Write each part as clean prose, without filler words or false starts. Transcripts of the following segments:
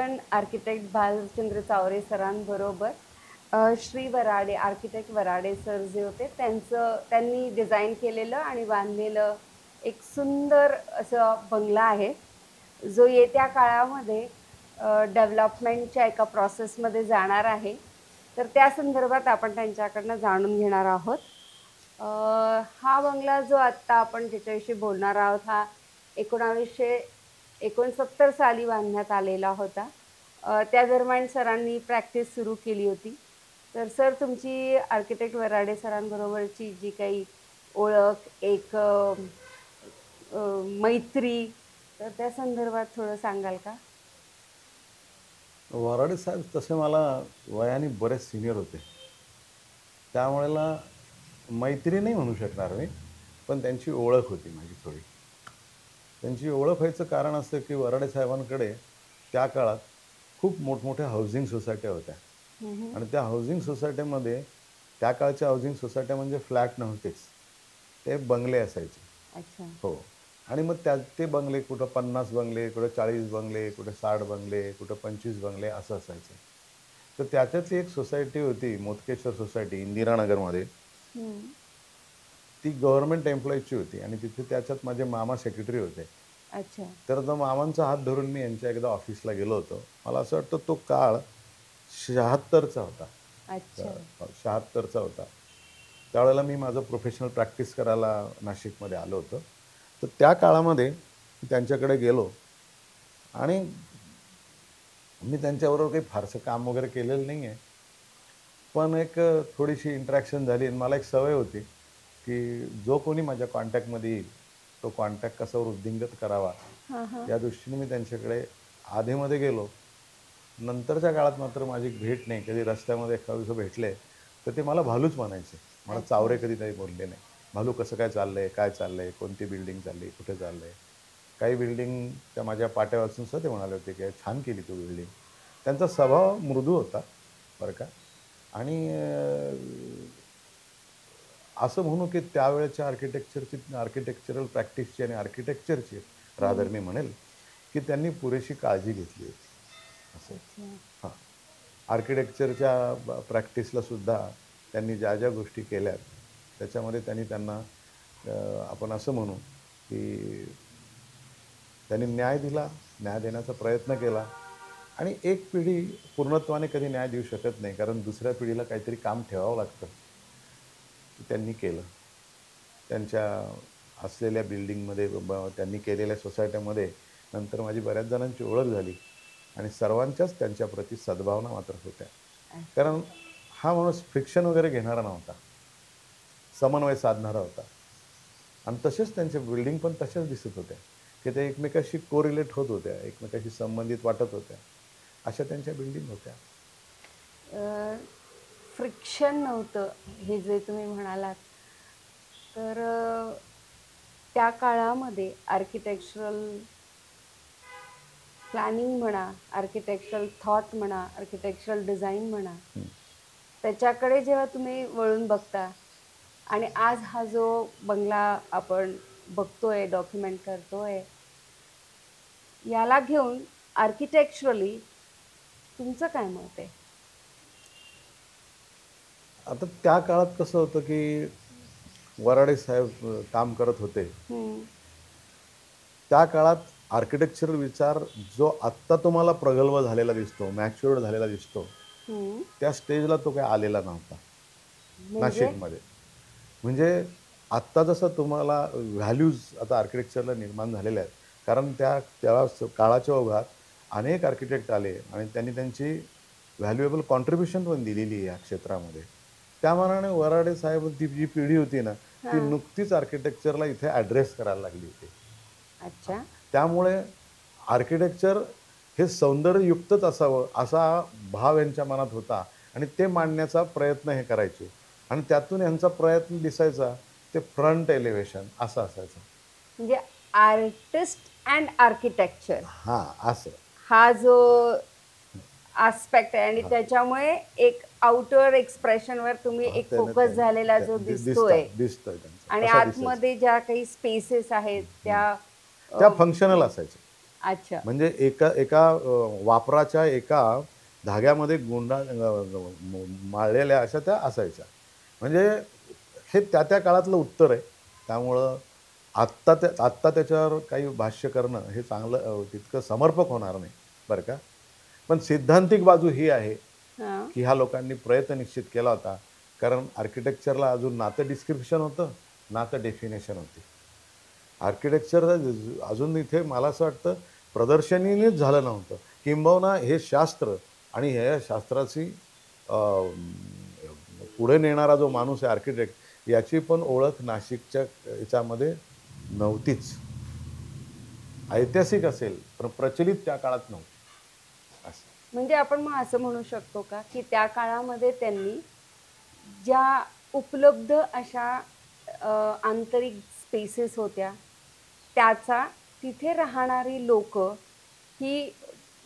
आपण आर्किटेक्ट भालचंद्र चावरे सरांबरोबर Shri Varade architect Varade sir जे होते त्यांनी डिझाईन केलेलं आणि बांधलेलं एक सुंदर असं बंगला आहे, जो येत्या काळामध्ये डेव्हलपमेंटच्या एका प्रोसेसमध्ये जाणार आहे. तर त्या संदर्भात आपण त्यांच्याकडनं जाणून घेणार आहोत. हा बंगला जो आत्ता आपण ज्याच्याविषयी बोलणार आहोत, हा 1969 साली बांधण्यात आलेला होता. त्या दरम्यान सरांनी प्रॅक्टिस सुरू केली होती. तर सर, तुमची आर्किटेक्ट वराडे सरांबरोबरची जी काही ओळख, एक मैत्री, तर त्या संदर्भात थोडं सांगाल का? वराडे साहेब तसे मला वयाने बरेच सिनियर होते, त्यामुळेला मैत्री नाही म्हणू शकणार मी, पण त्यांची ओळख होती माझी थोडी. त्यांची ओळख व्हायचं कारण असं की वराडे साहेबांकडे त्या काळात खूप मोठमोठ्या हाऊसिंग सोसायट्या होत्या आणि त्या हाऊसिंग सोसायटीमध्ये त्या काळच्या हाऊसिंग सोसायट्या म्हणजे फ्लॅट नव्हतेच, ते बंगले असायचे. अच्छा. हो. आणि मग ते बंगले कुठं 50 बंगले, कुठं 40 बंगले, कुठं 60 बंगले, कुठं 25 बंगले असं असायचं. तर त्याच्यातली एक सोसायटी होती, मोदकेश्वर सोसायटी, इंदिरानगरमध्ये. ती गव्हर्नमेंट एम्प्लॉईजची होती आणि तिथे त्याच्यात माझे मामा सेक्रेटरी होते. अच्छा. तर तो मामांचा हात धरून मी यांच्या एकदा ऑफिसला गेलो होतो. मला असं वाटतं तो काळ 76चा होता. अच्छा. 76चा होता. त्यावेळेला मी माझं प्रोफेशनल प्रॅक्टिस करायला नाशिकमध्ये आलो होतो. तर त्या काळामध्ये मी त्यांच्याकडे गेलो आणि मी त्यांच्याबरोबर काही फारसं काम वगैरे केलेलं नाही आहे. पण एक थोडीशी इंटरॅक्शन झाली आणि मला एक सवय होती, की जो कोणी माझ्या कॉन्टॅक्टमध्ये येईल, तो कॉन्टॅक्ट कसा वृद्धिंगत करावा, या दृष्टीने मी त्यांच्याकडे आधीमध्ये गेलो. नंतरच्या काळात मात्र माझी भेट नाही. कधी रस्त्यामध्ये एखादं भेटले, तर ते मला भालूच म्हणायचे. मला चावरे कधी काही बोलले नाही. भालू कसं काय चाललंय, काय चाललंय, कोणती बिल्डिंग चालली, कुठे चाललंय. काही बिल्डिंग त्या माझ्या पाट्या वाचून सुद्धा ते म्हणाले होते, की छान केली तू बिल्डिंग. त्यांचा स्वभाव मृदू होता बरं का. आणि असं म्हणू की त्यावेळेच्या आर्किटेक्चरल प्रॅक्टिसची आणि आर्किटेक्चरची रादर मी म्हणेल, की त्यांनी पुरेशी काळजी घेतली होती. असं. हां. आर्किटेक्चरच्या प्रॅक्टिसला सुद्धा त्यांनी ज्या ज्या गोष्टी केल्यात, त्याच्यामध्ये त्यांना आपण असं म्हणू की त्यांनी न्याय दिला, न्याय देण्याचा प्रयत्न केला आणि एक पिढी पूर्णत्वाने कधी न्याय देऊ शकत नाही, कारण दुसऱ्या पिढीला काहीतरी काम ठेवावं लागतं. त्यांनी केलं. त्यांच्या असलेल्या बिल्डिंगमध्ये त्यांनी केलेल्या सोसायट्यामध्ये नंतर माझी बऱ्याच जणांची ओळख झाली आणि सर्वांच्याच त्यांच्याप्रती सद्भावना मात्र होत्या. कारण हा माणूस फ्रिक्शन वगैरे घेणारा नव्हता, समन्वय साधणारा होता आणि तसेच त्यांच्या बिल्डिंग पण तशाच दिसत होत्या, की ते एकमेकाशी कोरिलेट होत होत्या, एकमेकाशी संबंधित वाटत होत्या. अशा त्यांच्या बिल्डिंग होत्या. फ्रिक्शन नव्हतं हे जे तुम्ही म्हणालात, तर त्या काळामध्ये आर्किटेक्चरल प्लॅनिंग म्हणा, आर्किटेक्चरल थॉट म्हणा, आर्किटेक्चरल डिझाईन म्हणा, त्याच्याकडे जेव्हा तुम्ही वळून बघता आणि आज हा जो बंगला आपण बघतोय, डॉक्युमेंट करतोय, याला घेऊन आर्किटेक्चरली तुमचं काय मत आहे? आता त्या काळात कसं होतं की वराडे साहेब काम करत होते. त्या काळात आर्किटेक्चरल विचार जो आत्ता तुम्हाला प्रगल्भ झालेला दिसतो, मॅच्युअर्ड झालेला दिसतो, त्या स्टेजला तो काही आलेला नव्हता नाशिकमध्ये. म्हणजे आत्ता जसं तुम्हाला व्हॅल्यूज आता आर्किटेक्चरला निर्माण झालेल्या आहेत, कारण त्या काळाच्या ओघात अनेक आर्किटेक्ट आले आणि त्यांनी त्यांची व्हॅल्युएबल कॉन्ट्रिब्युशन पण दिलेली आहे या क्षेत्रामध्ये. त्या मानाने वराडे साहेब ती जी पिढी होती ना, ती नुकतीच आर्किटेक्चरला इथे ॲड्रेस करायला लागली होती. अच्छा. त्यामुळे आर्किटेक्चर हे सौंदर्ययुक्तच असावं असा भाव यांच्या मनात होता आणि ते मांडण्याचा प्रयत्न हे करायचे आणि त्यातून यांचा प्रयत्न दिसायचा ते फ्रंट एलिव्हेशन असं असायचं. म्हणजे आर्टिस्ट अँड आर्किटेक्चर असं हा जो आस्पेक्ट आहे आणि त्याच्यामुळे एक आउटर एक्सप्रेशनवर तुम्ही एक फोकस झालेला जो दिसतोय आणि आतमध्ये ज्या काही स्पेसेस आहेत त्या फंक्शनल असायच्या. अच्छा. म्हणजे एका एका वापराच्या एका धाग्यामध्ये माळलेल्या अशा त्या असायच्या. म्हणजे हे त्या त्या काळातलं उत्तर आहे. त्यामुळं आत्ता त्याच्यावर काही भाष्य करणं हे चांगलं तितकं समर्पक होणार नाही, बरं का. पण सिद्धांतिक बाजू ही आहे, हां. की ह्या लोकांनी प्रयत्न निश्चित केला होता. कारण आर्किटेक्चरला अजून ना तर डिस्क्रिप्शन होतं, ना तर डेफिनेशन होती. आर्किटेक्चर अजून इथे मला असं वाटतं प्रदर्शनीनेच झालं नव्हतं. किंबहुना हे शास्त्र आणि ह्या शास्त्राची अ, पुढे नेणारा जो माणूस आहे आर्किटेक्ट, याची पण ओळख नाशिकच्या याच्यामध्ये नव्हतीच. ऐतिहासिक असेल, पण प्रचलित त्या काळात नव्हती. असं. म्हणजे आपण मग असं म्हणू शकतो का, की त्या काळामध्ये त्यांनी ज्या उपलब्ध अशा आंतरिक स्पेसेस होत्या, त्याचा तिथे राहणारी लोकं ही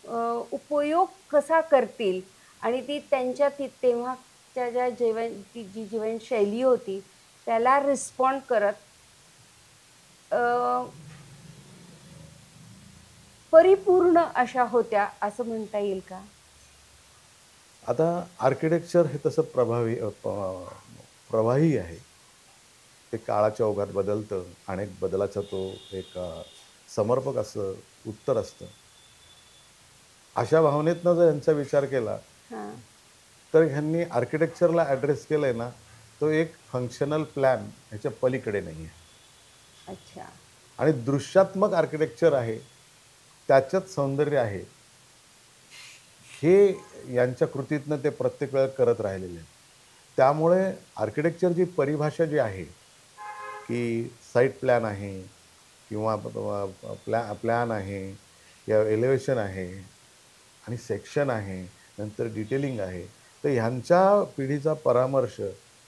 अ, उपयोग कसा करतील आणि ती त्यांच्या तेव्हाच्या ज्या ती जी जीवनशैली होती, त्याला रिस्पॉन्ड करत अ, परिपूर्ण अशा होत्या, असं म्हणता येईल का? आता आर्किटेक्चर हे तसं प्रवाही आहे. ते काळाच्या ओघात बदलतं. अनेक बदलाचा तो एक समर्पक असं उत्तर असतं. अशा भावनेतनं जर यांचा विचार केला, हां. तर ह्यांनी आर्किटेक्चरला ॲड्रेस केलंय ना, तो एक फंक्शनल प्लॅन ह्याच्या पलीकडे नाहीये. अच्छा. आणि दृश्यात्मक आर्किटेक्चर आहे, त्याच्यात सौंदर्य आहे. हे यांच्या कृतीतनं ते प्रत्येक वेळेला करत राहिलेले आहेत. त्यामुळे आर्किटेक्चरची परिभाषा जी आहे, की साईट प्लॅन आहे किंवा प्लॅन आहे किंवा एलिव्हेशन आहे आणि सेक्शन आहे, नंतर डिटेलिंग आहे. तर ह्यांच्या पिढीचा परामर्श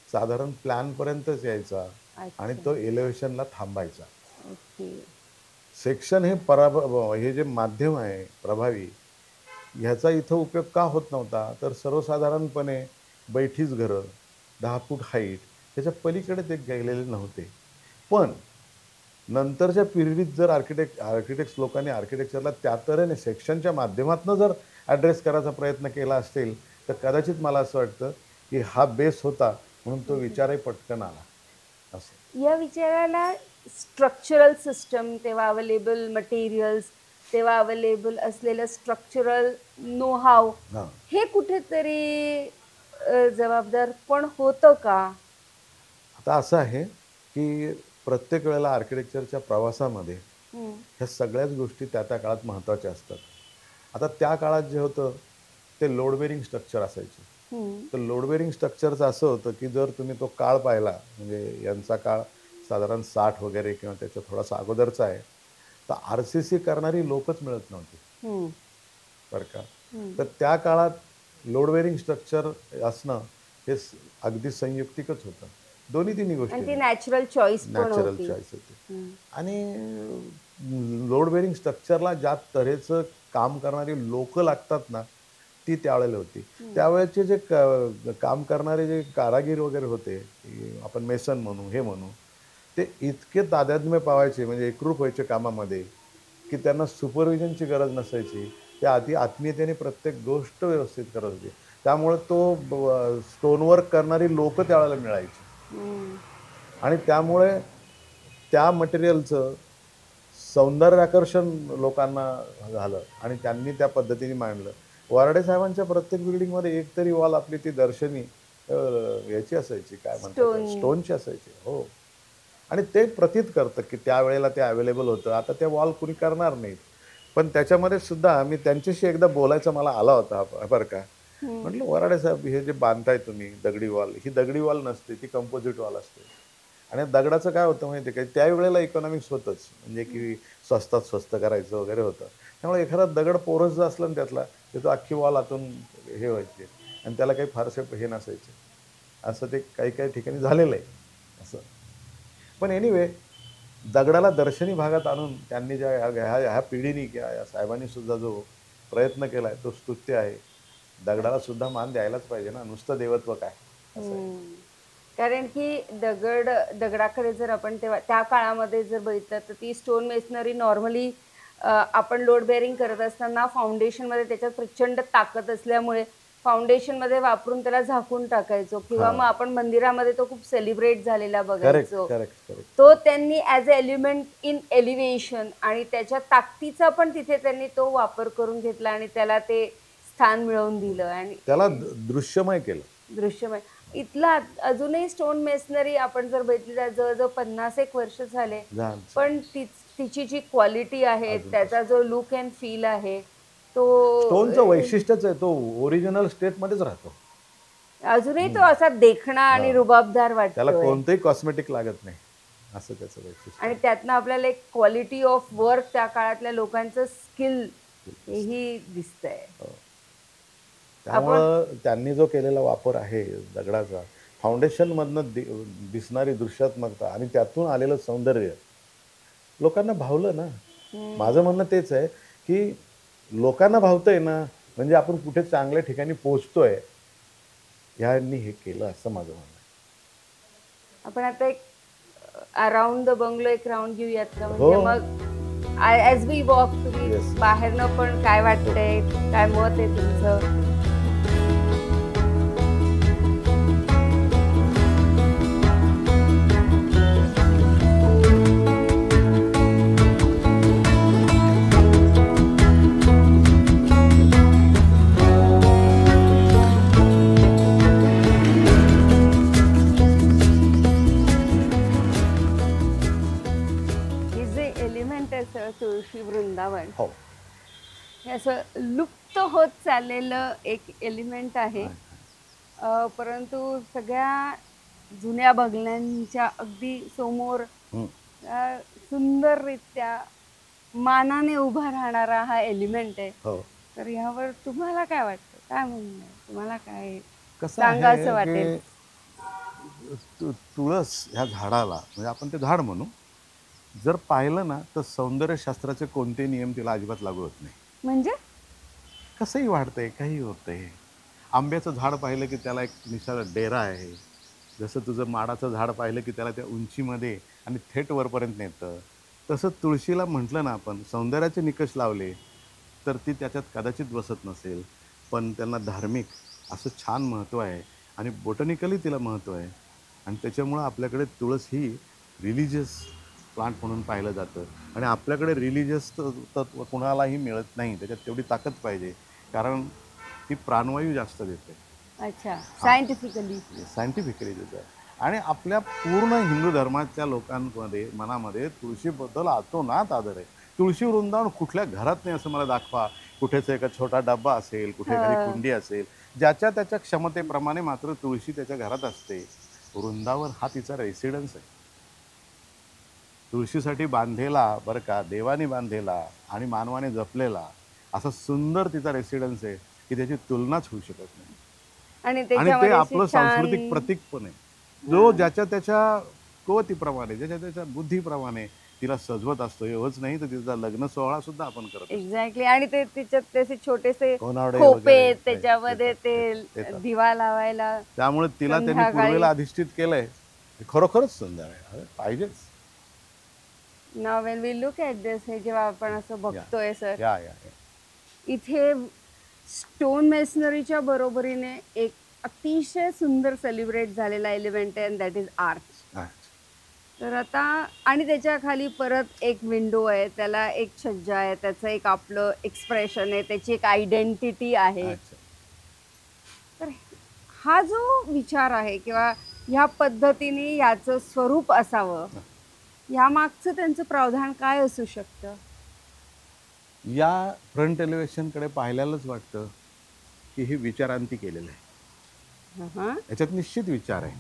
साधारण प्लॅनपर्यंतच यायचा आणि अच्छा. तो एलिव्हेशनला थांबायचा. ओके. सेक्शन हे जे माध्यम आहे प्रभावी, ह्याचा इथं उपयोग का होत नव्हता? तर सर्वसाधारणपणे बैठीच घरं, 10 फूट हाईट ह्याच्या पलीकडे ते गेलेले नव्हते. पण नंतरच्या पिढीत जर आर्किटेक्ट्स लोकांनी आर्किटेक्चरला त्या तऱ्हेने सेक्शनच्या माध्यमातून जर ॲड्रेस करायचा प्रयत्न केला असेल, तर कदाचित मला असं वाटतं, की हा बेस होता म्हणून तो हं, हं. विचारही पटकन आला. असं. या विचाराला स्ट्रक्चरल सिस्टम, तेव्हा अवेलेबल मटेरियल्स, तेव्हा अवेलेबल असलेलं स्ट्रक्चरल नो हाव हां. हे कुठेतरी जबाबदार पण होतं का? आता असं आहे, की प्रत्येक वेळेला आर्किटेक्चरच्या प्रवासामध्ये हं, ह्या सगळ्याच गोष्टी त्या त्या काळात महत्त्वाच्या असतात. आता त्या काळात जे होतं, ते लोड बेअरिंग स्ट्रक्चर असायचे. हं. तर लोड बेअरिंग स्ट्रक्चरचं असं होतं, की जर तुम्ही तो काळ पाहिला, म्हणजे यांचा काळ साधारण 60 वगैरे किंवा त्याच्या थोडासा अगोदरचा आहे, तर आर-सी-सी करणारी लोकच मिळत नव्हती, हं, बरं का. हं. तर त्या काळात लोड बेअरिंग स्ट्रक्चर असणं हे अगदी संयुक्तिकच होतं. दोन्ही तिन्ही आणि ती गोष्टींनी. नॅचरल चॉईस पण नॅचरल होती. चॉईस होती. हं, आणि लोड बेअरिंग स्ट्रक्चरला ज्या तऱ्हेचं काम करणारी लोकं लागतात ना, ती त्यावेळेला होती. हं, त्यावेळेचे जे काम करणारे जे कारागीर वगैरे होते, की आपण मेसन म्हणू, हे म्हणू, ते इतके तादात्म्य पावायचे म्हणजे एकरूप व्हायचे कामामध्ये, की त्यांना सुपरव्हिजनची गरज नसायची. ते अति आत्मीयतेने प्रत्येक गोष्ट व्यवस्थित करत होते. त्यामुळे तो स्टोन वर्क करणारी लोकं त्यावेळेला मिळायची. हं. आणि त्यामुळे त्या मटेरियलचं सौंदर्याकर्षण लोकांना झालं आणि त्यांनी त्या पद्धतीने मांडलं. वराडे साहेबांच्या प्रत्येक बिल्डिंगमध्ये एक तरी वॉल आपली ती दर्शनी याची असायची, काय म्हणतात त्याला, स्टोन. स्टोनची असायची. हो. आणि ते प्रतीत करतं, की त्यावेळेला ते अवेलेबल होतं. आता ते वॉल कुणी करणार नाहीत. पण त्याच्यामध्ये सुद्धा मी त्यांच्याशी एकदा बोलायचा मला आला होता बरं का. हं, म्हटलं, "वराडे साहेब, हे जे बांधताय तुम्ही दगडी वॉल, ही दगडी वॉल नसते, ती कंपोझिट वॉल असते." आणि दगडाचं काय होतं माहिती आहे का, त्यावेळेला इकॉनॉमिक्स होतंच. म्हणजे की स्वस्तात स्वस्त करायचं वगैरे होतं. त्यामुळे एखादा दगड पोरस जर असला ना त्यातला, तर तो अख्खी वॉल आतून हे व्हायची आणि त्याला काही फारसे हे नसायचे. असं ते काही-काही ठिकाणी झालेलं आहे. असं. पण एनिवे दगडाला दर्शनी भागात आणून त्यांनी ज्या ह्या पिढीने किंवा या साहेबांनी सुद्धा जो प्रयत्न केलाय तो स्तुत्य आहे. दगडाला सुद्धा मान द्यायलाच पाहिजे ना, नुसतं देवत्व काय? असं आहे. हं. कारण की दगडाकडे जर आपण तेव्हा त्या काळामध्ये जर बघितलं तर ती स्टोन मेसनरी नॉर्मली आपण लोड बेअरिंग करत असताना फाउंडेशनमध्ये त्याच्यात प्रचंड ताकद असल्यामुळे फाउंडेशनमध्ये वापरून त्याला झाकून टाकायचो किंवा मग आपण मंदिरामध्ये तो खूप सेलिब्रेट झालेला करेक्ट बघायचो. Correct correct. तो त्यांनी as a element in elevation आणि त्याच्या ताकदीचा पण तिथे त्यांनी तो वापर करून घेतला आणि त्याला ते स्थान मिळवून दिलं आणि त्याला दृश्यमय केलं. दृश्यमय. इथला अजूनही स्टोन मेसनरी आपण जर बघितली तर जवळजवळ 50 एक वर्ष झाले, पण तिची जी क्वालिटी आहे, त्याचा जो लुक अँड फील आहे, तो स्टोनचं वैशिष्ट्यच आहे, तो ओरिजिनल स्टेटमध्येच राहतो. अजूनही तो असा देखणा आणि रुबाबदार त्याला वाटतो कोणतंही कॉस्मेटिक लागत नाही, असं त्याचं वैशिष्ट्य. आणि त्यातनं आपल्याला एक क्वालिटी ऑफ वर्क त्या काळातल्या लोकांचं स्किल हेही दिसतंय. त्यामुळं त्यांनी जो केलेला वापर आहे दगडाचा, फाउंडेशनमधनं दिसणारी दृश्यात्मकता आणि त्यातून आलेलं सौंदर्य लोकांना भावलं ना. माझं म्हणणं तेच आहे की लोकांना भावतंय ना, म्हणजे आपण कुठे चांगल्या ठिकाणी पोहोचतोय, ह्यांनी हे केलं असं माझं म्हणणं आहे. आपण आता एक अराउंड द बंगलो एक राऊंड घेऊयात का? म्हणजे मग ॲज वी वॉक तुम्ही बाहेरनं पण काय वाटतंय, काय मत आहे तुमचं? तुळशी वृंदावन हो, हे असं लुप्त होत चाललेलं एक एलिमेंट आहे. परंतु सगळ्या जुन्या बंगल्यांच्या अगदी समोर सुंदररित्या मानाने उभा राहणारा हा एलिमेंट आहे. तर यावर तुम्हाला काय वाटतं, काय म्हणणं आहे तुम्हाला, काय सांगायचं वाटेल? तुळस ह्या झाडाला, म्हणजे आपण ते झाड म्हणू, जर पाहिलं ना तर सौंदर्यशास्त्राचे कोणते नियम तिला अजिबात लागू होत नाही. म्हणजे कसंही वाढतंय, काही होतंय. आंब्याचं झाड पाहिलं की त्याला एक निशाला डेरा आहे. जसं तुझं माडाचं झाड पाहिलं की त्याला त्या उंचीमध्ये आणि थेट वरपर्यंत नेतं. तसं तुळशीला म्हटलं ना आपण, सौंदर्याचे निकष लावले तर ती त्याच्यात कदाचित बसत नसेल, पण त्यांना धार्मिक असं छान महत्त्व आहे आणि बोटॅनिकली तिला महत्त्व आहे. आणि त्याच्यामुळं आपल्याकडे तुळस ही रिलिजियस प्लांट म्हणून पाहिलं जातं. आणि आपल्याकडे रिलिजियस तत्व कुणालाही मिळत नाही, त्याच्यात तेवढी ताकद पाहिजे, कारण ती प्राणवायू जास्त देते. अच्छा, सायंटिफिकली देते. आणि आपल्या पूर्ण हिंदू धर्माच्या लोकांमध्ये मनामध्ये तुळशीबद्दल अतोनात आदर आहे. तुळशी वृंदावन कुठल्या घरात नाही असं मला दाखवा. कुठेच एका छोटा डब्बा असेल, कुठे घरी कुंडी असेल, ज्याच्या त्याच्या क्षमतेप्रमाणे मात्र तुळशी त्याच्या घरात असते. वृंदावन हा तिचा रेसिडन्स आहे. तुळशीसाठी बांधलेला, बरं का, देवाने बांधलेला आणि मानवाने जपलेला असा सुंदर तिचा रेसिडन्स आहे की त्याची तुलनाच होऊ शकत नाही. आणि ते आपलं सांस्कृतिक प्रतीक पण आहे, जो ज्याच्या त्याच्या कुवतीप्रमाणे, ज्याच्या त्याच्या बुद्धीप्रमाणे तिला सजवत असतो. एवढंच नाही तर तिचा लग्न सोहळा सुद्धा आपण करतो. एक्झॅक्टली. आणि ते तिच्यात त्याचे छोटेसे खोपे, त्याच्यामध्ये ते दिवा लावायला, त्यामुळे तिला त्यांनी पूर्वेला अधिष्ठित केलंय. खरोखरच सुंदर आहे, पाहिजेच. Now when we look at this, हे जेव्हा आपण असं बघतोय सर, इथे स्टोन मेसनरीच्या बरोबरीने एक अतिशय सुंदर सेलिब्रेट झालेला एलिमेंट आहे, अँड दॅट इज आर्च. तर आता आणि त्याच्या खाली परत एक विंडो आहे, त्याला एक छज्जा आहे, त्याचं एक आपलं एक्सप्रेशन आहे, त्याची एक आयडेंटिटी आहे. तर हा जो विचार आहे किंवा ह्या पद्धतीने याचं स्वरूप असावं, यामागचं त्यांचं प्रावधान काय असू शकतं? या फ्रंट एलिव्हेशनकडे पाहिल्यालाच वाटतं की हे विचारांती केलेलं आहे. याच्यात निश्चित विचार आहे.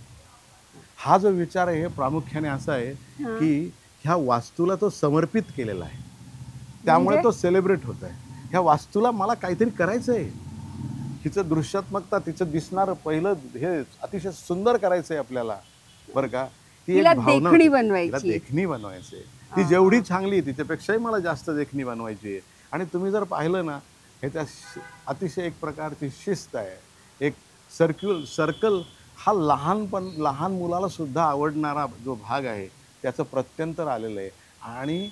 हा जो विचार आहे हे प्रामुख्याने असा आहे की ह्या वास्तूला तो समर्पित केलेला आहे, त्यामुळे तो सेलिब्रेट होत आहे. ह्या वास्तूला मला काहीतरी करायचं आहे, हिचं दृश्यात्मकता, तिचं दिसणारं पहिलं हे अतिशय सुंदर करायचं आहे आपल्याला, बरं का. ती एक भावना, तिला देखणी बनवायची. ती जेवढी चांगली तिच्यापेक्षाही मला जास्त देखणी बनवायची आहे. आणि तुम्ही जर पाहिलं ना, हे त्या अतिशय एक प्रकारची शिस्त आहे. एक सर्कल हा लहान मुलाला सुद्धा आवडणारा जो भाग आहे त्याचं प्रत्यंतर आलेलं आहे. आणि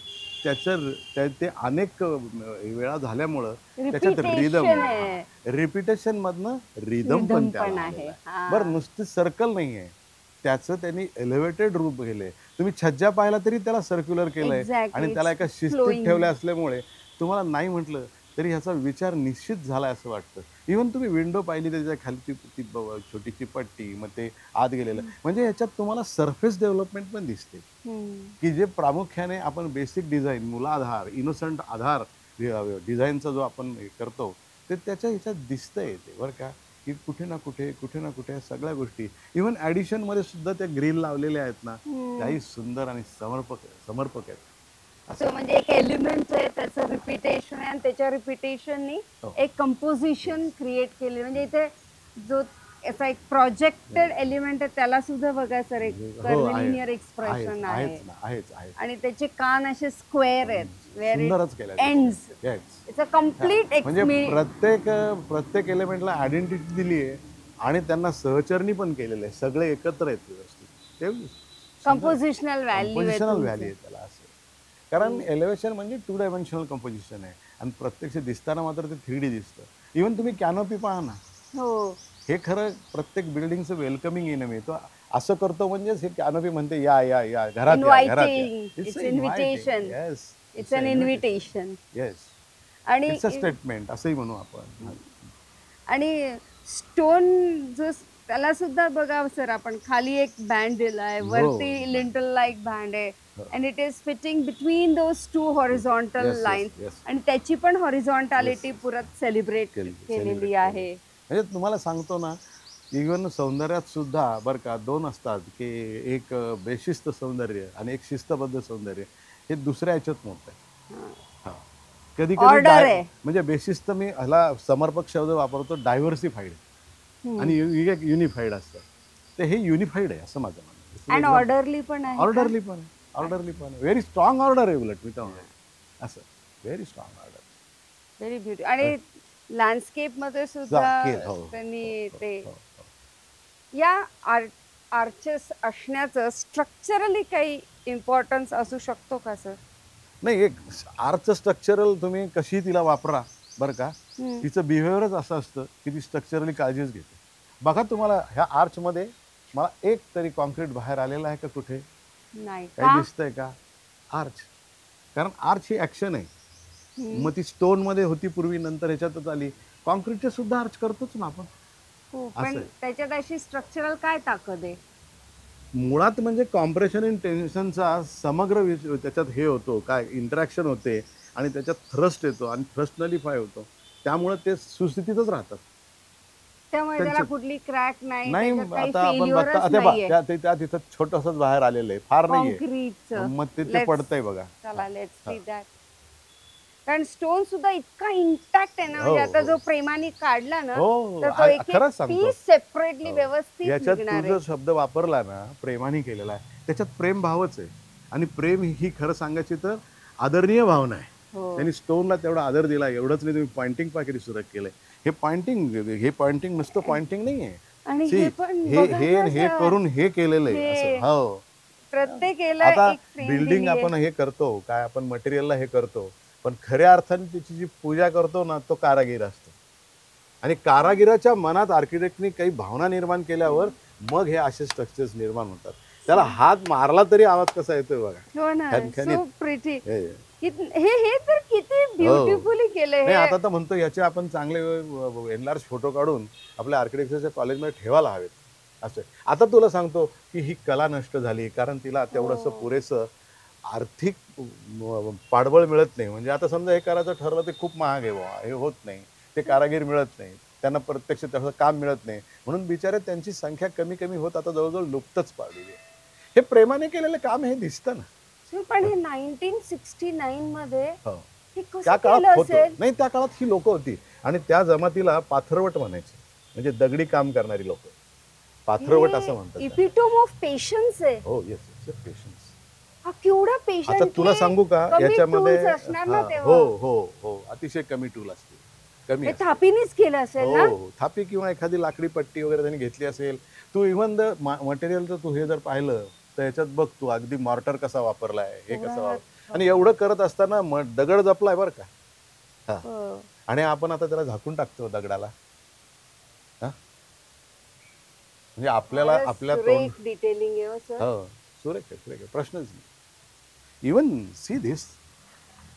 ते अनेक वेळा झाल्यामुळं त्याच्यात Repetition आहे. रिपिटेशन मधनं रिदम Rhythm पण त्याला पण आलेला आहे. आहे. हां. बरं, नुसती सर्कल नाहीये, त्याचं त्यांनी एलिव्हेटेड रूप केलंय. तुम्ही छज्जा पाहिला तरी त्याला सर्क्युलर केलंय आणि एक्झॅक्टली. त्याला इट्स एका शिस्तीत फ्लोइंग. ठेवल्या असल्यामुळे तुम्हाला नाही म्हटलं तरी ह्याचा विचार निश्चित झालाय असं वाटतं. इव्हन तुम्ही विंडो पाहिली त्याच्या खालची ती छोटीशी पट्टी, मग ते आत गेलेलं, म्हणजे ह्याच्यात तुम्हाला सरफेस डेव्हलपमेंट पण दिसते, की जे प्रामुख्याने आपण बेसिक डिझाईन, मूलाधार, इनोसंट आधार डिझाईनचा जो आपण हे करतो ते त्याच्या ह्याच्यात दिसतंय ते, बरं का, की कुठे ना कुठे सगळ्या गोष्टी, इव्हन ॲडिशनमध्ये सुद्धा त्या ग्रिल लावलेल्या आहेत ना, त्याही सुंदर आणि समर्पक आहेत. सो म्हणजे एक एलिमेंट आहे त्याचं रिपिटेशन आहे आणि त्याच्या रिपिटेशननी हो. एक कंपोजिशन क्रिएट केली. म्हणजे इथे जो असा एक प्रोजेक्टेड एलिमेंट आहे त्याला सुद्धा बघा सर, एक हो, कर्लिनियर आहे. एक्सप्रेशन आहे आहेच ना, आहेच. आणि त्याचे कान असे स्क्वेअर आहेत, वेअर सुंदरच इट केलं. एंड्स. इट्स अ कम्प्लीट म्हणजे प्रत्येक एलिमेंटला आयडेंटिटी दिली आहे आणि त्यांना सहचरणी पण केलेलं आहे. सगळे एकत्र आहेत व्यवस्थित. ते कंपोजिशनल कंपोजिशनल व्हॅल्यू व्हॅल्यू आहे त्याला असं. कारण एलिव्हेशन म्हणजे 2 डायमेन्शनल कंपोजिशन आहे आणि प्रत्यक्ष दिसताना मात्र ते 3D दिसतं. इव्हन तुम्ही कॅनोपी पहा ना, हो. हे खरं प्रत्येक बिल्डिंगचं वेलकमिंग येणं मी तो असं करतो, म्हणजेच हे कॅनोपी म्हणते या या या घरात या, घरात या. Inviting. It's invitation. Yes, it's an invitation. Yes, आणि इट्स अ स्टेटमेंट असंही म्हणू आपण. आणि स्टोन जो त्याला सुद्धा बघा सर, आपण खाली एक बँड दिलाय, हो. वरती लिंटल लाईक बँड आहे and it is fitting between those two horizontal Yes, yes, lines yes. आणि त्याची पण हॉरिझॉन्टॅलिटी पुरत सेलिब्रेट celebrate केलेली आहे. म्हणजे तुम्हाला सांगतो ना, इव्हन सौंदर्यात सुद्धा बरं का 2 असतात, की एक बेशिस्त सौंदर्य आणि एक शिस्तबद्ध सौंदर्य. हे दुसऱ्या ह्याच्यात नव्हतं. हां. कधी Order आहे. म्हणजे बेशिस्त मी ह्याला समर्पक शब्द वापरतो, डायव्हर्सिफाईड आणि एक युनिफाईड असतं. तर हे युनिफाईड आहे असं माझं म्हणणं. अँड ऑर्डरली पण आहे. ऑर्डरली पण आहे. व्हेरी स्ट्रॉंग ऑर्डर आहे उलट मी तर म्हणेन. असं very strong order. Very beautiful. आणि लँडस्केप मध्ये सुद्धा हो. त्यांनी ते या आर्चेस असण्याचं स्ट्रक्चरली काही इम्पॉर्टन्स असू शकतो का सर? नाही, एक आर्च स्ट्रक्चरल तुम्ही कशी तिला वापरा, बरं का, तिचं बिहेवियरच असं असतं की ती स्ट्रक्चरली काळजीच घेते. बघा, तुम्हाला ह्या आर्चमध्ये मला एक तरी कॉन्क्रीट बाहेर आलेला आहे का कुठे? नाही काही का? दिसतंय का? आर्च. कारण आर्च ही ॲक्शन आहे. मग ती स्टोनमध्ये होती पूर्वी, नंतर ह्याच्यातच आली. कॉन्क्रीटचे सुद्धा आर्च करतोच ना आपण. हो, असं पण आहे. त्याच्यात अशी स्ट्रक्चरल काय ताकद आहे? मुळात म्हणजे कॉम्प्रेशन इन टेन्शनचा समग्र त्याच्यात हे होतो, काय इंटरॅक्शन होते आणि त्याच्यात थ्रस्ट येतो आणि थ्रस्ट नलिफाय होतो. त्यामुळे ते सुस्थितीतच राहतात. त्यामुळे त्याला कुठली क्रॅक नाही, नाही, त्याच्यात काही आता आपण failure बघता च त्या नाहीये. त्या तिथं छोटंसंच बाहेर आलेलं आहे, फार नाहीये. कॉन्क्रीटचं. मग ते पडतंय बघा. चला, लेट्स सी दॅट. कारण स्टोन सुद्धा इतका इंटॅक्ट आहे ना, हो, म्हणजे आता हो. जो प्रेमाने काढला ना, हो, तर तो एक खरंच सांगतो. पीस सेपरेटली हो. व्यवस्थित याच्यात निघणार तू जो आहे. शब्द वापरला ना, प्रेमाने केलेला आहे, त्याच्यात प्रेम भावच आहे. आणि प्रेम ही खरं सांगायची तर आदरणीय भावना आहे. हो. त्यांनी स्टोनला तेवढा आदर दिला. एवढंच नाही, तुम्ही पॉइंटिंग पाकिट सुरू केलंय. हे पॉइंटिंग नुसतं पॉइंटिंग नाहीये. आणि See, हे पण हे बघा हे ना हे सर, करून हे केलेलं आहे हे असं. हो. प्रत्येकाला आता एक फ्रेम बिल्डिंग दिली आहे. आपण हे करतो, काय आपण मटेरियलला हे करतो, पण खऱ्या अर्थाने त्याची जी पूजा करतो ना, तो कारागीर असतो. आणि कारागिराच्या मनात आर्किटेक्टनी काही भावना निर्माण केल्यावर मग हे असे स्ट्रक्चर्स निर्माण होतात. त्याला हात मारला तरी आवाज कसा येतोय बघा. हो ना, खणखणीत. So pretty. हे. हे तर किती ब्युटिफुली केलंय नाही, हे. आता तर म्हणतो याचे आपण चांगले एनलार्ज फोटो काढून आपल्या आर्किटेक्चरच्या कॉलेजमध्ये ठेवायला हवेत. असं आता तुला सांगतो की ही कला नष्ट झाली कारण तिला तेवढंसं पुरेसं आर्थिक पाठबळ मिळत नाही. म्हणजे आता समजा हे करायचं ठरलं ते खूप महाग आहे बुवा, हे होत नाही, ते कारागीर मिळत नाही, त्यांना प्रत्यक्ष त्याचं काम मिळत नाही, म्हणून बिचारे त्यांची संख्या कमी कमी होत आता जवळजवळ लुप्तच पावलेली आहे. हे प्रेमाने केलेलं काम हे दिसतं ना. सर, पण हे 1969 मध्ये हो. हे कसं त्या केलं काळात होतं. असेल? नाही, त्या काळात ही लोक होती आणि त्या जमातीला पाथरवट म्हणायचे, म्हणजे दगडी काम करणारी लोक. पाथरवट असं म्हणतात. इपिटोम ऑफ पेशन्स आहे. हो, येस, पेशन्स. हा केवढा पेशंट. आता तुला सांगू का याच्यामध्ये, असणार ना हो तेव्हा. हो हो, अतिशय कमी टूल असते, कमी हे असते. थापीनेच केलं असेल ना. हो, थापी किंवा एखादी लाकडी पट्टी वगैरे त्यांनी घेतली असेल. तू इव्हन द मटेरियल तर तू हे जर पाहिलं तर याच्यात बघ, तू अगदी मॉर्टर कसा वापरलाय, हे कसं आणि एवढं करत असताना दगड जपलाय बरं का. हा. हो. आणि आपण आता त्याला झाकून टाकतो दगडाला. हा? म्हणजे आपल्याला फारच आपल्या तोंड. सुरेख डिटेलिंग आहे हो सर. हो, सुरेख आहे, सुरेख आहे, प्रश्नच नाही. इवन सी दिस,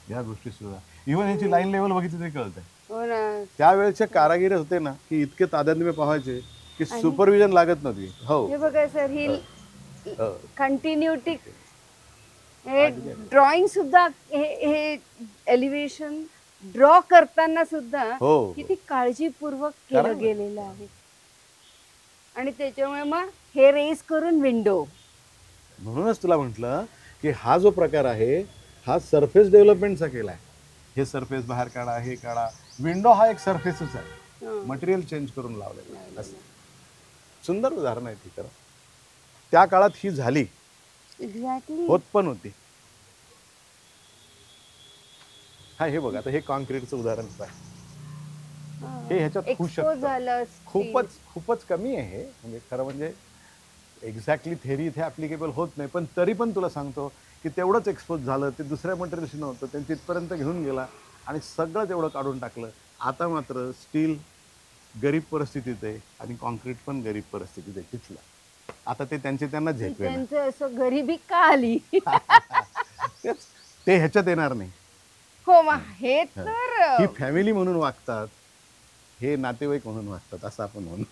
या गोष्टी सुद्धा इवन ह्याची लाईन लेवल बघितली तरी कळतंय. हो ना. त्यावेळेचे कारागीर होते ना की इतके तादात्म्य पाहायचे की आणि सुपरविजन लागत नव्हती. हो. हे बघा सर, ही हो. कंटिन्युटी, हे ड्रॉइंग सुद्धा, हे एलिव्हेशन ड्रॉ करताना सुद्धा हो. किती काळजीपूर्वक करा केलं ना. गेलेलं आहे. आणि त्याच्यामुळे मग हे रेस करून विंडो. म्हणूनच तुला म्हटलं की हा जो प्रकार आहे हा सरफेस डेव्हलपमेंटचा केलाय. हे सरफेस बाहेर काढा, हे काढा. विंडो हा एक सरफेसच आहे, मटेरियल चेंज करून लावलेलं आहे. असं सुंदर उदाहरण आहे ती. खरं त्या काळात ही झाली, एक्झॅक्टली. होत पण होती. हा, हे बघ आता हे कॉन्क्रीटचं उदाहरण आहे. हे ह्याच्यात होऊ एक्सपोज शकतं. झालं. खूपच कमी आहे हे. म्हणजे खरं म्हणजे एक्झॅक्टली थेरी इथे ॲप्लिकेबल होत नाही, पण तरी पण तुला सांगतो की तेवढंच एक्सपोज झालं. ते दुसऱ्या मटेरियलशी नव्हतं, त्यांनी तिथपर्यंत घेऊन गेला आणि सगळं तेवढं काढून टाकलं. आता मात्र स्टील गरीब परिस्थितीत आहे आणि कॉन्क्रीट पण गरीब परिस्थितीत आहे तिथलं. आता ते त्यांना झेपवे. त्यांचं असं गरिबी का आली? तेच, ते ह्याच्यात येणार नाही. हो, मग हे तर ही फॅमिली म्हणून वागतात, हे नातेवाईक म्हणून वागतात, असं आपण म्हणू.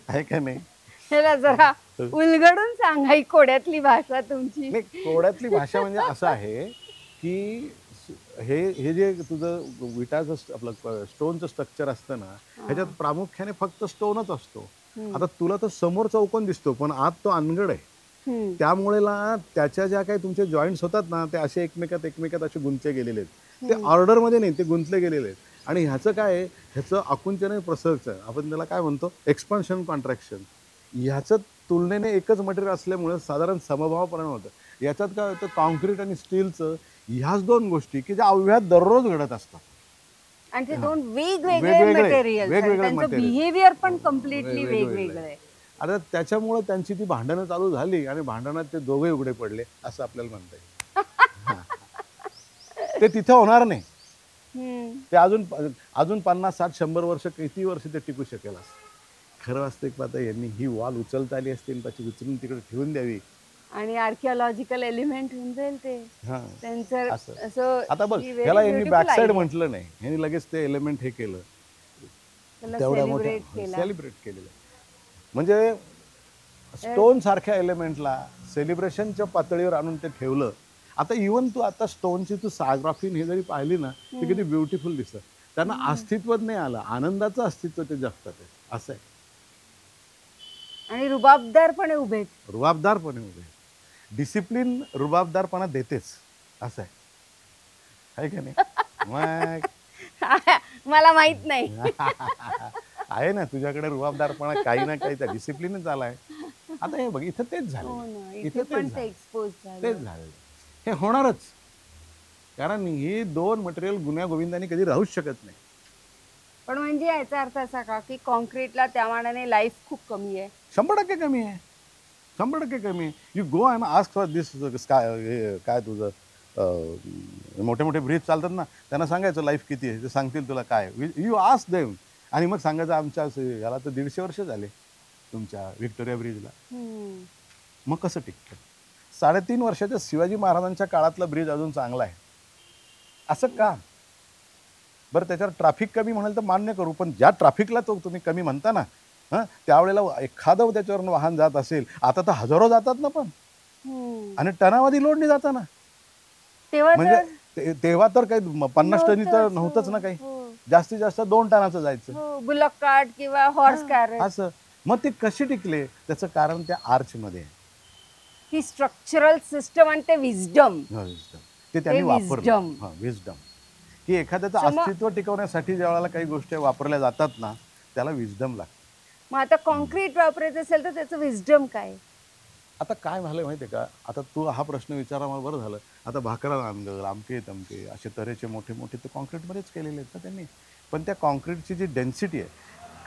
आहे का नाही? ह्याला जरा उलगडून सांगा ही कोड्यातली भाषा तुमची. नाही, कोड्यातली भाषा म्हणजे असं आहे की हे जे तुझं विटाचं आपलं स्टोनचं स्ट्रक्चर असतं ना, ह्याच्यात प्रामुख्याने फक्त स्टोनच असतो. आता तुला तर समोर चौकोन दिसतो पण आत तो अनगड आहे. त्यामुळे त्याच्या ज्या काही तुमचे जॉईंट्स होतात ना ते असे एकमेकात असे गुंतले गेलेले आहेत. ते ऑर्डरमध्ये नाही, ते गुंतले गेलेले आहेत. आणि ह्याचं काय आहे, ह्याचं आकुंचन प्रसरचं, आपण त्याला काय म्हणतो, एक्सपान्शन कॉन्ट्रॅक्शन, ह्याचं तुलनेने एकच मटेरियल असल्यामुळे साधारण समभाव परिणाम होतं. याच्यात काय होतं, कॉन्क्रीट आणि स्टीलचं ह्याच दोन गोष्टी की ज्या अव्यात दररोज घडत असतात. आणि ते दोन वेगवेगळे मटेरियल, त्यांचं बिहेवियर पण कम्प्लिटली वेगवेगळं आहे. आता त्याच्यामुळे त्यांची ती भांडणं चालू झाली आणि भांडणात ते दोघे उघडे पडले असं आपल्याला म्हणता येईल. ते तिथे होणार नाही. ते अजून 50, 60, 100 वर्ष, किती वर्ष ते टिकू शकेल असं. खरं वास्तविक पाहता यांनी ही वॉल उचलता आली असती आणि त्याची उचलून तिकडे ठेवून द्यावी आणि आर्किओलॉजिकल एलिमेंट होऊन जाईल ते. त्यांचं असं. आता बघ, ह्याला यांनी बॅक साइड म्हटलं नाही, यांनी लगेच ते एलिमेंट हे केलं, तेवढ्या मोठ्या सेलिब्रेट केलेलं. म्हणजे स्टोन सारख्या एलिमेंटला सेलिब्रेशनच्या पातळीवर आणून ते ठेवलं. आता इवन तू आता स्टोनची तू सायग्राफी हे जरी पाहिली ना, ते किती ब्युटिफुल दिसतं. त्यांना अस्तित्वच नाही आलं, आनंदाचं अस्तित्व ते जगतात असं आहे. आणि रुबाबदारपणे उभे, रुबाबदारपणे उभे. डिसिप्लिन रुबाबदारपणा देतेच, असं आहे का नाही? मग मला माहित नाही. आहे ना तुझ्याकडे रुबाबदारपणा, काही ना काही त्या डिसिप्लिनच आलाय. आता हे बघ, इथं तेच झालं, इथं तेच झालं. हे होणारच, कारण ही दोन मटेरियल गुन्ह्या गोविंदाने कधी राहूच शकत नाही. पण म्हणजे याचा अर्थ असा का की कॉन्क्रीटला त्या मानाने लाईफ खूप कमी आहे? 100% कमी आहे, 100% कमी आहे. You go and ask for this. काय तुझं मोठे मोठे ब्रिज चालतात ना, त्यांना सांगायचं लाईफ किती आहे, ते सांगतील तुला काय. You ask them. आणि मग सांगायचं आमच्या याला तर 150 वर्ष झाले तुमच्या व्हिक्टोरिया ब्रिजला. मग कसं टिकतं? 3.5 वर्षाच्या शिवाजी महाराजांच्या काळातला ब्रिज अजून चांगला आहे, असं का? बरं, त्याच्यावर ट्रॅफिक कमी म्हणाल तर मान्य करू, पण ज्या ट्रॅफिकला तो तुम्ही कमी म्हणता ना, त्यावेळेला एखादं त्याच्यावर वाहन जात असेल, आता तर हजारो जातात ना, पण आणि टनावादी लोडने जाता ना. म्हणजे तेव्हा तर काही 50 टनी तर नव्हतंच ना, काही जास्तीत जास्त 2 टनाचं जायचं, बुलक कार्ट किंवा हॉर्स कॅरेज असं. मग ते कसे टिकले? त्याचं कारण त्या आर्च मध्ये ही स्ट्रक्चरल सिस्टम आणि ते विजडम ते त्यांनी वापरलं. विजडम की एखाद्याचं अस्तित्व टिकवण्यासाठी ज्या वेळेला काही गोष्टी वापरल्या जातात ना, त्याला विजडम लागते. मग आता कॉन्क्रीट वापरायचं असेल तर त्याचं विजडम काय? आता काय झालं माहिती आहे का, आता तू हा प्रश्न विचारा, मला बरं झालं. आता भाकरा नांगर, आमके तमके असे तऱ्हेचे मोठे मोठे ते कॉन्क्रीटमध्येच केलेले आहेत ना त्यांनी. पण त्या कॉन्क्रीटची जी डेन्सिटी आहे,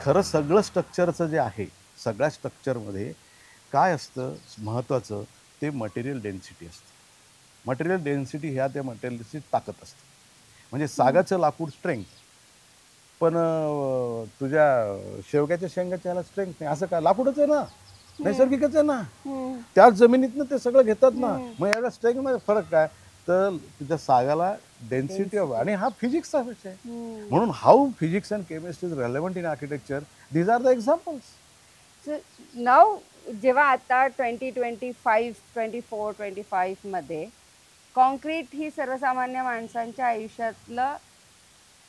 खरं सगळं स्ट्रक्चरचं जे आहे, सगळ्या स्ट्रक्चरमध्ये काय असतं महत्त्वाचं, ते मटेरियल डेन्सिटी असते. मटेरियल डेन्सिटी ह्या त्या मटेरियलची ताकद असते. म्हणजे सागाचं लाकूड स्ट्रेंथ, पण तुझ्या शेवग्याच्या शेंगाच्या ह्याला स्ट्रेंथ नाही. असं काय? लाकूडच आहे ना, नैसर्गिकच आहे ना, त्याच जमिनीतनं ते सगळं घेतात ना. मग याला स्ट्रेंथमध्ये फरक काय? तर तुझ्या सागाला डेन्सिटी हवं. आणि हा फिजिक्सचा विषय आहे. म्हणून how physics and chemistry is relevant in architecture, these are the examples. नाव जेव्हा आता 2025 मध्ये कॉन्क्रीट ही सर्वसामान्य माणसांच्या आयुष्यातलं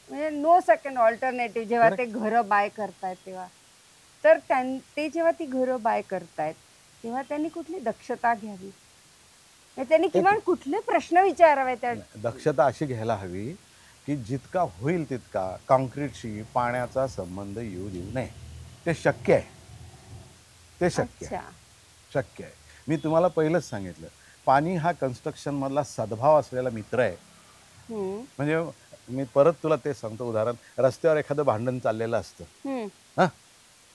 म्हणजे नो सेकंड ऑल्टरनेटिव्ह जेव्हा ते घरं बाय करतायत तेव्हा, तर ते जेव्हा ती घरं बाय करतायत तेव्हा त्यांनी कुठली दक्षता घ्यावी, त्यांनी किमान कुठले प्रश्न विचारावे? त्या दक्षता अशी घ्यायला हवी की जितका होईल तितका कॉन्क्रीटशी पाण्याचा संबंध येऊ देऊ नये. ते शक्य आहे, ते शक्य आहे, शक्य आहे. मी तुम्हाला पहिलंच सांगितलं, पाणी हा कन्स्ट्रक्शन मधला सद्भाव असलेला मित्र आहे. म्हणजे मी परत तुला ते सांगतो उदाहरण, रस्त्यावर एखादं भांडण चाललेलं असतं, हा,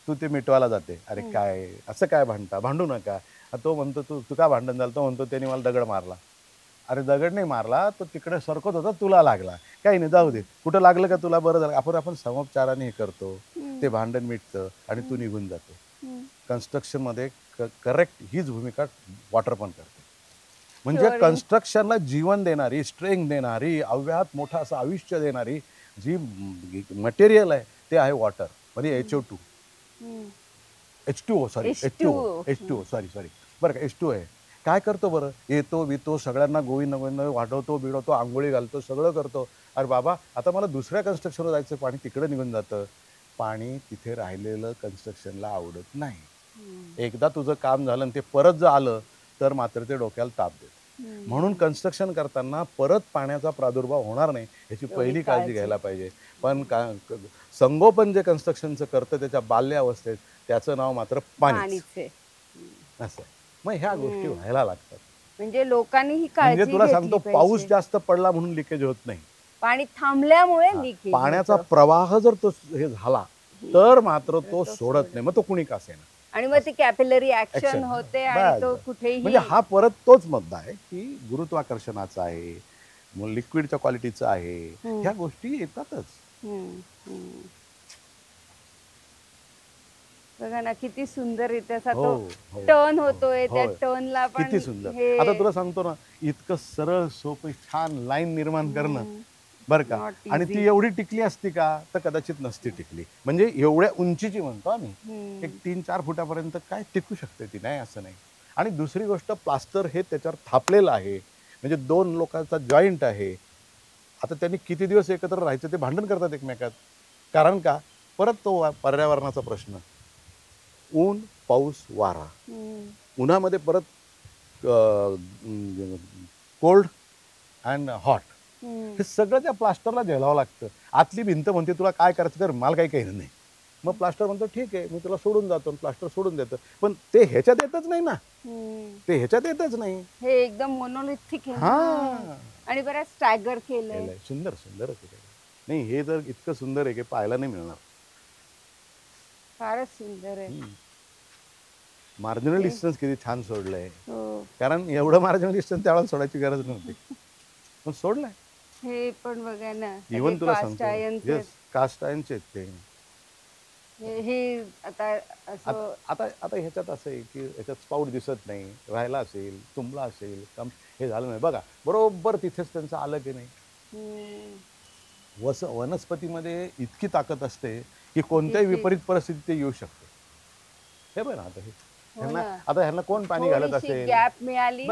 तू ते मिटवायला जाते, अरे काय असं काय भांडता, भांडू नका. तो म्हणतो तू का भांडण झालं? तो म्हणतो त्याने मला दगड मारला. अरे दगड नाही मारला, तो तिकडे सरकत होता, तुला लागला. काही नाही, जाऊ दे, कुठं लागलं का तुला, बरं झालं. आपण समोपचाराने हे करतो, ते भांडण मिटतं आणि तू निघून जातो. कन्स्ट्रक्शन मध्ये करेक्ट हीच भूमिका वॉटर पण करते. म्हणजे कन्स्ट्रक्शनला जीवन देणारी, स्ट्रेंथ देणारी, अव्याहत मोठं असं आयुष्य देणारी जी मटेरियल आहे ते आहे वॉटर. म्हणजे H2O बरं का, H2O आहे. काय करतो बरं? येतो बितो, सगळ्यांना गोविंद वाढवतो बिडवतो, आंघोळी घालतो, सगळं करतो. अरे बाबा, आता मला दुसऱ्या कन्स्ट्रक्शनवर जायचं, पाणी तिकडे निघून जातं. पाणी तिथे राहिलेलं कन्स्ट्रक्शनला आवडत नाही. एकदा तुझं काम झालं आणि ते परत जर आलं तर मात्र ते डोक्याला ताप देतं. म्हणून कन्स्ट्रक्शन करताना परत पाण्याचा प्रादुर्भाव होणार नाही याची पहिली काळजी घ्यायला पाहिजे. पण संगोपन जे कन्स्ट्रक्शनचं करतं त्याच्या बाल्यावस्थेत त्याचं नाव मात्र पाणीच असं. मग ह्या गोष्टी व्हायला लागतात. म्हणजे लोकांनी ही काळजी म्हणजे तुला सांगतो, पाऊस जास्त पडला म्हणून लिकेज होत नाही, पाणी थांबल्यामुळे लिकेज. पाण्याचा प्रवाह जर तो हे झाला तर मात्र तो सोडत नाही, मग तो कुणी का असेना. आणि मग ती कॅपिलरी ऍक्शन होते आणि तो कुठेही. म्हणजे हा परत तोच मुद्दा आहे की गुरुत्वाकर्षणाचा आहे, लिक्विडच्या क्वालिटीचा आहे, ह्या गोष्टी येतातच. बघा ना किती सुंदररित्या तो टर्न होतोय, त्या टर्नला पण किती सुंदर. आता तुला सांगतो ना, इतकं सरळ सोपं छान लाईन निर्माण करणं बरं का, आणि ती एवढी टिकली असती का? तर कदाचित नसती टिकली. म्हणजे एवढ्या उंचीची म्हणतो आम्ही, एक 3-4 फुटापर्यंत काय टिकू शकते ती? नाही, असं नाही. आणि दुसरी गोष्ट, प्लास्टर हे त्याच्यावर थापलेलं आहे, म्हणजे 2 लोकांचा जॉईंट आहे. आता त्यांनी किती दिवस एकत्र राहायचं, ते भांडण करतात एकमेकात. कारण का? परत तो पर्यावरणाचा प्रश्न, ऊन, पाऊस, वारा. उन्हामध्ये परत कोल्ड अँड हॉट, हे सगळं त्या प्लास्टरला झेलावं लागतं. आतली भिंत म्हणते तुला काय करायचं कर, मला काही नाही. मग प्लास्टर म्हणतो ठीक आहे, मी तुला सोडून जातो, प्लास्टर सोडून देतं. पण ते ह्याच्यात येतच नाही ना, ते ह्याच्यात येतच नाही. हे एकदम मोनोलिथिक आहे. आणि बऱ्याच स्टॅगर केलंय. सुंदर सुंदर नाही, हे जर इतकं सुंदर आहे की पाहायला नाही मिळणार. फारच सुंदर आहे. मार्जिनल डिस्टन्स किती छान सोडलंय. कारण एवढं मार्जिनल डिस्टन्स त्यावेळेला सोडायची गरज नव्हती, पण सोडलंय. हे पण बघा ना, इव्हन तुला सांगतो, कास्ट आयर्नचे आहेत ते. हे आता ह्याच्यात असं आहे की ह्याच्यात स्पाउट दिसत नाही, राहिला असेल, तुंबला असेल, हे झालं नाही. बघा बरोबर तिथेच त्यांचं आलं की नाही. वनस्पतीमध्ये इतकी ताकद असते की कोणत्याही विपरीत परिस्थितीत ते येऊ शकते. हे बघ ना, आता ह्यांना कोण पाणी घालत असेल, गॅप मिळाली.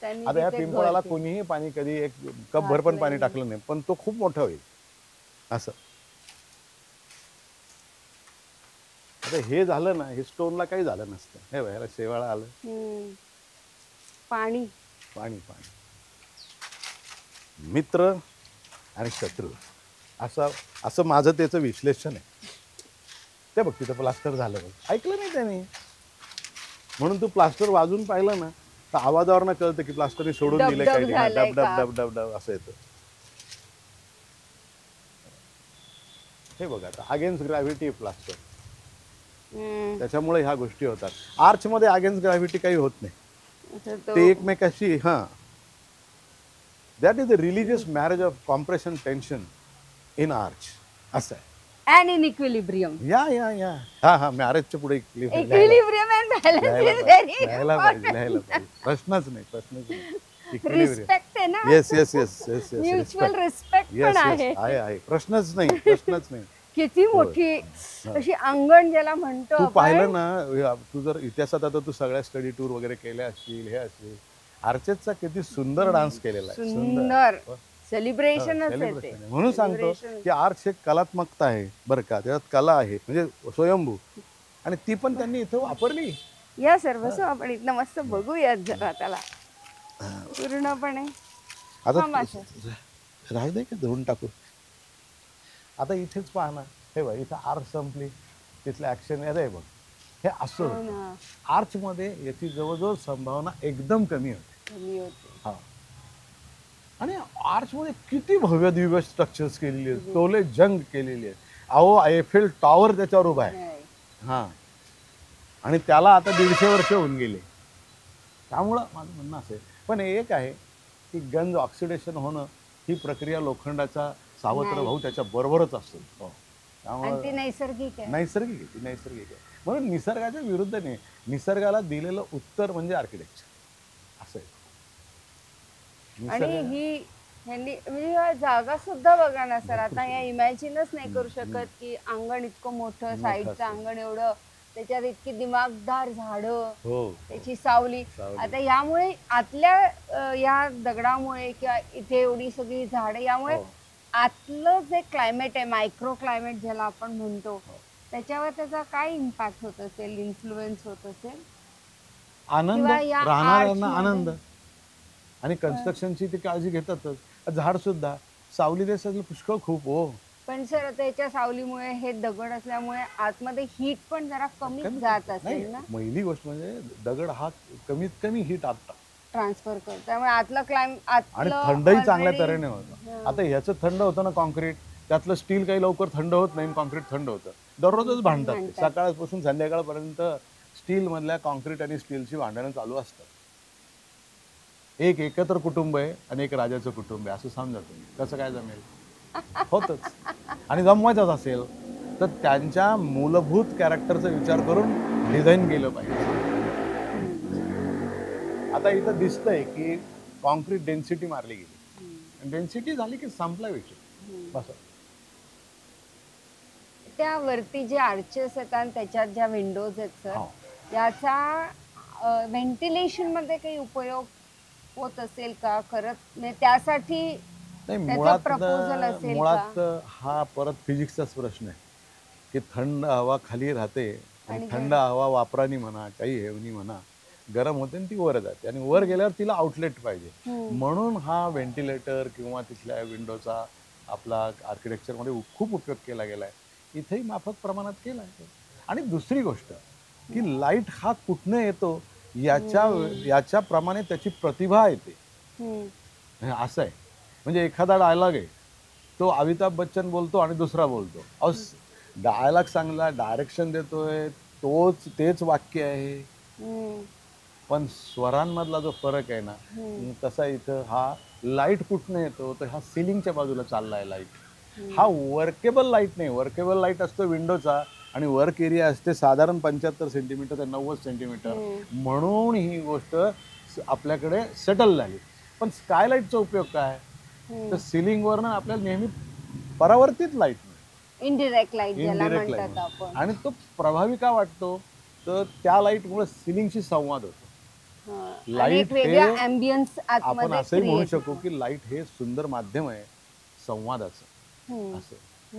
आता ह्या पिंपळाला कोणीही पाणी कधी एक कपभर पण पाणी टाकलं नाही, पण तो खूप मोठा होईल असं. आता हे झालं ना, हे स्टोनला काही झालं नसतं. हे बघ, ह्याला शेवाळा आलं. पाणी पाणी पाणी मित्र आणि शत्रू, असं माझं त्याचं विश्लेषण आहे. ते बघ तिथं प्लास्टर झालं, ऐकलं नाही त्याने. म्हणून तू प्लास्टर वाजून पाहिलं ना तर आवाजावरनं कळतं की प्लास्टरने सोडून दिले काही. डब डब डब डब डब असं येतं. हे बघा, आता अगेन्स्ट ग्रॅव्हिटी प्लास्टर, त्याच्यामुळे ह्या गोष्टी होतात. आर्च मध्ये अगेन्स्ट ग्रॅव्हिटी काही होत नाही, ते एकमेकाशी that is the religious marriage of compression tension in arch असं आहे. And in equilibrium. या हा मॅरेजच्या पुढे equilibrium and balance is very लिहायला पाहिजे. प्रश्नच नाही. रिस्पेक्ट आहे ना. येस म्युच्युअल रिस्पेक्ट पण आहे. आहे प्रश्नच नाही. किती मोठी अशी अंगण ज्याला म्हणतो तू आपण. पाहिलं ना, तू जर इतिहासात आता तू सगळ्या स्टडी टूर वगैरे केल्या असतील, हे असतील, आर्चेसचा किती सुंदर डान्स केलेला आहे. सुंदर सेलिब्रेशनच आहे ते. म्हणून सांगतो की आर्च एक कलात्मकता आहे बरं का, त्याच्यात कला आहे म्हणजे स्वयंभू, आणि ती पण त्यांनी इथं वापरली. या सर्व आपण इथनं मस्त बघूयात जरा त्याला पूर्णपणे. आता राहू दे का धरून टाकू. आता इथेच पाहा ना, हे बघ इथं आर्च संपली, तिथलं ऍक्शन आहे बघ, हे असं आर्च मध्ये याची जवळजवळ संभावना एकदम कमी होते. हा, आणि आर्च मध्ये किती भव्य दिव्य स्ट्रक्चर्स केलेली आहेत, तोले जंग केलेली आहेत. अहो आयफेल टॉवर त्याच्यावर उभा आहे. हा, आणि त्याला आता 150 वर्ष होऊन गेले. त्यामुळं माझं म्हणणं असं आहे. पण एक आहे की गंज ऑक्सिडेशन होणं ही प्रक्रिया लोखंडाचा सावत्र भाऊ त्याच्या बरोबरच असतो. त्यामुळे नैसर्गिक आहे. नैसर्गिक आहे. म्हणून निसर्गाच्या विरुद्ध नाही, निसर्गाला दिलेलं उत्तर म्हणजे आर्किटेक्चर असं आहे. आणि ही ह्यांनी म्हणजे जागा सुद्धा बघा ना सर, आता या इमॅजिनच नाही करू शकत की अंगण इतकं मोठं, साईडचं अंगण एवढं, त्याच्यात इतकी दिमागदार झाडं, त्याची सावली. आता यामुळे आतल्या या दगडामुळे किंवा इथे एवढी सगळी झाडं, यामुळे आतलं जे क्लायमेट आहे, मायक्रो क्लायमेट ज्याला आपण म्हणतो, त्याच्यावर त्याचा काय इम्पॅक्ट होत असेल, इन्फ्लुएन्स होत असेल? आनंद, राहणाऱ्यांना आनंद, आणि कन्स्ट्रक्शनची ती काळजी घेतातच. झाड सुद्धा सावली देशातलं पुष्कळ खूप हो. पण सर त्याच्या सावलीमुळे हे दगड असल्यामुळे आतमध्ये हीट पण जरा कमी जात असेल ना. पहिली गोष्ट म्हणजे दगड हा कमीत कमी हीट ट्रान्सफर करतो, त्यामुळे आतलं आणि थंडही चांगल्या तऱ्हेने होतं. आता ह्याचं थंड होतं ना कॉन्क्रीट, त्यातलं स्टील काही लवकर थंड होत नाही, कॉन्क्रीट थंड होतं. दररोजच भांडतात, सकाळपासून संध्याकाळपर्यंत स्टील मधल्या कॉन्क्रीट आणि स्टीलची भांडणं चालू असतात. एक एकत्र कुटुंब आहे आणि एक राजाचं कुटुंब आहे असं समजा तुम्ही, कसं काय जमेल? होतच. आणि जमवायचंच असेल तर त्यांच्या मूलभूत कॅरेक्टरचा विचार करून डिझाईन केलं पाहिजे. आता इथं दिसतंय की कॉन्क्रीट डेन्सिटी मारली गेली, डेन्सिटी झाली की संपला विषय बस. त्या वरती जे आर्चेस आहेत आणि त्याच्यात ज्या विंडोज आहेत सर, याचा व्हेंटिलेशन मध्ये काही उपयोग होत असेल का करत? त्यासाठी मुळात हा परत फिजिक्सचाच प्रश्न आहे की थंड हवा खाली राहते आणि थंड हवा वापरानी म्हणा, काही हेवनी म्हणा, गरम होते आणि ती वर जाते, आणि वर गेल्यावर तिला आउटलेट पाहिजे. म्हणून हा व्हेंटिलेटर किंवा तिथल्या विंडोचा आपला आर्किटेक्चरमध्ये खूप उपयोग केला गेलाय. इथेही माफक प्रमाणात केला आहे. आणि दुसरी गोष्ट की लाईट हा कुठनं येतो याच्याप्रमाणे त्याची प्रतिभा येते असं आहे. म्हणजे एखादा डायलॉग आहे, तो अमिताभ बच्चन बोलतो आणि दुसरा बोलतो. अहो डायलॉग चांगला, डायरेक्शन देतोय, तेच वाक्य आहे, पण स्वरांमधला जो फरक आहे ना, तसा इथं हा लाईट कुठनं येतो तर हा सिलिंगच्या बाजूला चाललाय लाईट. हा वर्केबल लाईट नाही. वर्केबल लाईट असतो विंडोचा, आणि वर्क एरिया असते साधारण 75 सेंटीमीटर ते 90 सेंटीमीटर. म्हणून ही गोष्ट आपल्याकडे सेटल झाली. पण स्कायलाईटचा उपयोग काय तर सिलिंगवर ना आपल्याला नेहमी परावर्तित लाईट, इनडायरेक्ट लाईट, आणि तो प्रभावी का वाटतो तर त्या लाईटमुळे सिलिंगशी संवाद होतो. लाईट हे आपण असंही म्हणू शकू की लाईट हे सुंदर माध्यम आहे संवादाचं असं.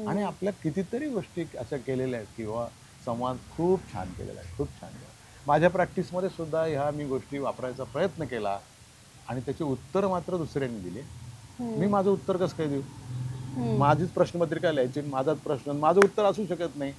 आणि आपल्या कितीतरी गोष्टी अशा केलेल्या आहेत किंवा संवाद खूप छान केलेला आहे, खूप छान केला. माझ्या प्रॅक्टिसमध्ये सुद्धा ह्या मी गोष्टी वापरायचा प्रयत्न केला, आणि त्याचे उत्तर मात्र दुसऱ्यांनी दिले. मी माझं उत्तर कसं काय देऊ? माझीच प्रश्नपत्रिका लिहायची, माझाच प्रश्न, माझं उत्तर असू शकत नाही.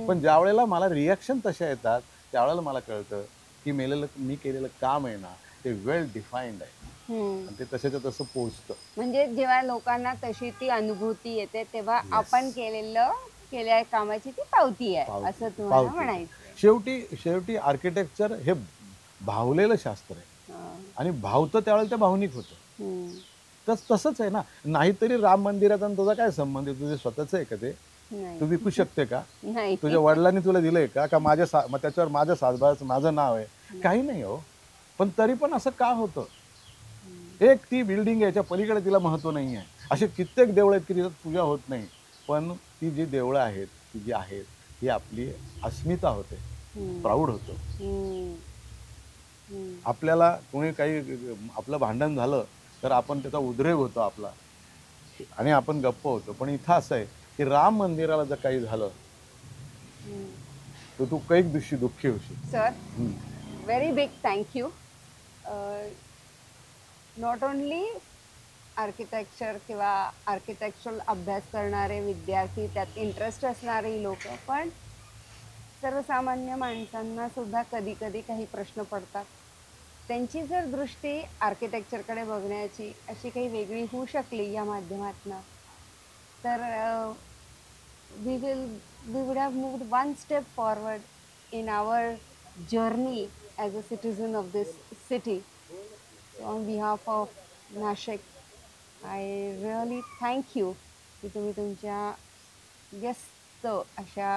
पण ज्या वेळेला मला रिॲक्शन तशा येतात त्यावेळेला मला कळतं की मी केलेलं काम आहे ना ते वेल डिफाईन्ड आहे, आणि ते तशाच्या तसं पोहोचतं. म्हणजे जेव्हा लोकांना तशी ती अनुभूती येते तेव्हा आपण केलेल्या कामाची ती पावती आहे असं तुम्हाला म्हणायचं. शेवटी आर्किटेक्चर हे भावलेलं शास्त्र आहे, आणि भावतं त्यावेळेला ते भावनिक होतं. तसंच आहे ना. नाहीतरी राम मंदिरात आणि तुझा काय संबंध आहे? तुझे स्वतःचं आहे का ते? नाही तू विकू शकते का? नाही तुझ्या वडिलांनी तुला दिलंय का? का मग त्याच्यावर माझ्या सातबाराचं माझं नाव आहे? काही नाही हो. पण तरी पण असं का होतं? एक ती बिल्डिंग याच्या पलीकडे तिला महत्त्व नाही आहे. असे कित्येक देवळं आहेत की तिथं पूजा होत नाही. पण ती जी देवळं आहेत, ती जी आहेत, ही आपली अस्मिता होते. हम्म, प्राउड होतो. हम्म, हम्म. आपल्याला कोणी काही आपलं भांडण झालं तर आपण त्याचा उद्रेक होतो आपला आणि आपण गप्प होतो. पण इथं असं आहे की राम मंदिराला जर काही झालं तर तू कैक दिवशी दुःखी होशील. सर हम्म. Very big thank you. Not only architecture किंवा आर्किटेक्चरल अभ्यास करणारे विद्यार्थी, त्यात इंटरेस्ट असणारी लोक, पण सर्वसामान्य माणसांना सुद्धा कधी कधी काही प्रश्न पडतात. त्यांची जर दृष्टी आर्किटेक्चरकडे बघण्याची अशी काही वेगळी होऊ शकली या माध्यमातनं, तर we will we would have moved one step forward in our journey as a citizen of this city. So on behalf of Nashik, I really thank you की तुम्ही तुमच्या व्यस्त अशा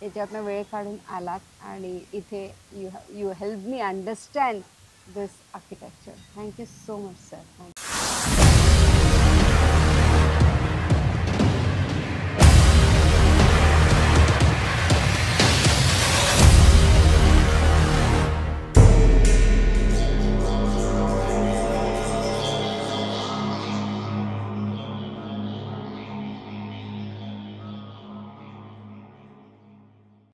याच्यातनं वेळ काढून आलात आणि इथे you help me understand this architecture. Thank you so much sir.